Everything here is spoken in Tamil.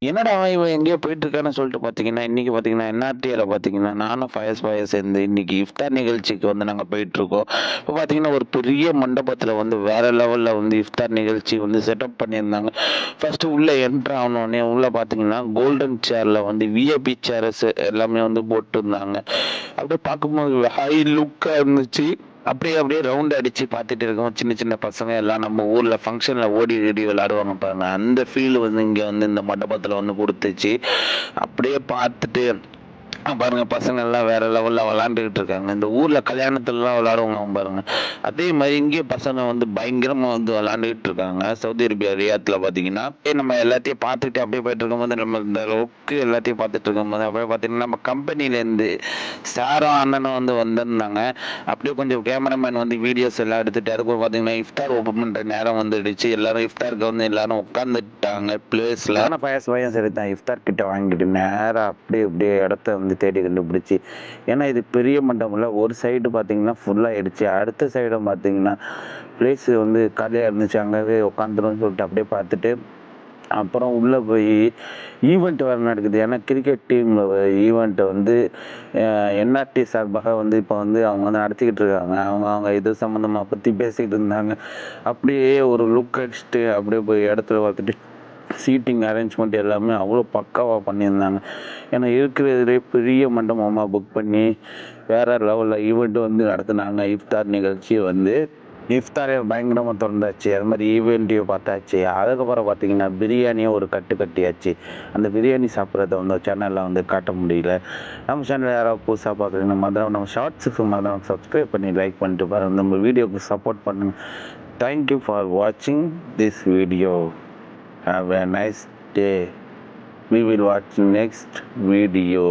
என்னடா இவன் எங்கேயோ போயிட்டுருக்கான்னு சொல்லிட்டு பார்த்தீங்கன்னா, இன்னைக்கு பார்த்தீங்கன்னா, என்ஆர்டிஏல பார்த்தீங்கன்னா, நானும் ஃபயஸ் பாயும் சேர்ந்து இன்னைக்கு இஃப்தார் நிகழ்ச்சிக்கு வந்து நாங்க போயிட்டுருக்கோம். இப்போ பார்த்தீங்கன்னா, ஒரு பெரிய மண்டபத்தில வந்து வேற லெவல்ல வந்து இஃப்தார் நிகழ்ச்சி வந்து செட்டப் பண்ணியிருந்தாங்க. ஃபர்ஸ்ட்டு உள்ள என்டர் ஆனோனே உள்ள பார்த்தீங்கன்னா, கோல்டன் சேர்ல வந்து விஐபி சேர்ஸ் எல்லாமே வந்து போட்டிருந்தாங்க. அப்படியே பார்க்கும்போது ஹை லுக்கா இருந்துச்சு. அப்படியே ரவுண்ட் அடிச்சு பார்த்துட்டு இருக்கோம். சின்ன சின்ன பசங்க எல்லாம் நம்ம ஊர்ல ஃபங்ஷன்ல ஓடி ஆடி விளையாடுவாங்க பாருங்க. அந்த ஃபீல் வந்து இங்க வந்து இந்த மண்டபத்துல வந்து குடுத்துச்சு. அப்படியே பார்த்துட்டு பாருங்க பசங்க எல்லாம் வேற லெவல்ல விளையாண்டுகிட்டு இருக்காங்க. இந்த ஊர்ல கல்யாணத்துலலாம் விளையாடுவாங்க பாருங்க. அதே மாதிரி இங்கேயும் பசங்க வந்து பயங்கரமா வந்து விளையாண்டுகிட்டு இருக்காங்க. சவுதி அரேபியா ரியாத்ல பார்த்தீங்கன்னா, நம்ம எல்லாத்தையும் பார்த்துட்டு அப்படியே போயிட்டு இருக்கும்போது நம்ம இந்த அளவுக்கு எல்லாத்தையும் பார்த்துட்டு இருக்கும்போது அப்படியே பார்த்தீங்கன்னா நம்ம கம்பெனிலேருந்து சாரும் அண்ணனும் வந்து வந்திருந்தாங்க. அப்படியே கொஞ்சம் கேமராமேன் வந்து வீடியோஸ் எல்லாம் எடுத்துட்டு அதுக்கப்புறம் பார்த்தீங்கன்னா இஃப்தார் ஓப்பன் பண்ற நேரம் வந்துடுச்சு. எல்லாரும் இஃப்தாருக்கு வந்து எல்லாரும் உட்காந்துட்டாங்க பிளேஸ்ல. ஆனா பாயாசம் எடுத்தேன் இஃப்தார் கிட்ட வாங்கிட்டு நேரா அப்படியே இடத்த வந்து தேடி கண்டுபிடிச்சு. ஏன்னா இது பெரிய மண்டபம்ல ஒரு சைடு பார்த்தீங்கன்னா ஃபுல்லா ஆயிடுச்சு. அடுத்த சைடும் பார்த்தீங்கன்னா பிளேஸ் வந்து காலியா இருந்துச்சு. அங்கவே உட்காந்துரும்னு சொல்லிட்டு அப்படியே பார்த்துட்டு அப்புறம் உள்ள போய் ஈவெண்ட் வேற நடக்குது. ஏன்னா கிரிக்கெட் டீம்ல ஈவெண்ட் வந்து என்ஆர்டி சார்பாக வந்து இப்போ வந்து அவங்க வந்து நடத்திக்கிட்டு இருக்காங்க. அவங்க அவங்க இது சம்மந்தமா பத்தி பேசிக்கிட்டு இருந்தாங்க. அப்படியே ஒரு லுக் அடிச்சுட்டு அப்படியே போய் இடத்துல பார்த்துட்டு சீட்டிங் அரேஞ்ச்மெண்ட் எல்லாமே அவ்வளோ பக்காவா பண்ணியிருந்தாங்க. ஏன்னா இருக்கிறதுலே பெரிய மண்டபமா புக் பண்ணி வேற லெவல்ல ஈவெண்ட் வந்து நடத்துனாங்க. இஃப்தார் நிகழ்ச்சி வந்து இஃப்தாரே பயங்கரமா தொறந்தாச்சு. அது மாதிரி ஈவெண்ட்டையும் பார்த்தாச்சு. அதுக்கப்புறம் பார்த்தீங்கன்னா, பிரியாணியும் ஒரு கட்டு கட்டியாச்சு. அந்த பிரியாணி சாப்பிட்றத வந்து சேனல்ல வந்து காட்ட முடியல. நம்ம சேனல் யாராவது புதுசா பார்க்குறீங்கன்னா மறக்காம நம்ம ஷார்ட்ஸுக்கு மறக்காம சப்ஸ்கிரைப் பண்ணி லைக் பண்ணிட்டு பாருங்க. நம்ம வீடியோக்கு சப்போர்ட் பண்ணுங்க. தேங்க் யூ ஃபார் வாட்சிங் this video. Have a nice day. We will watch next video.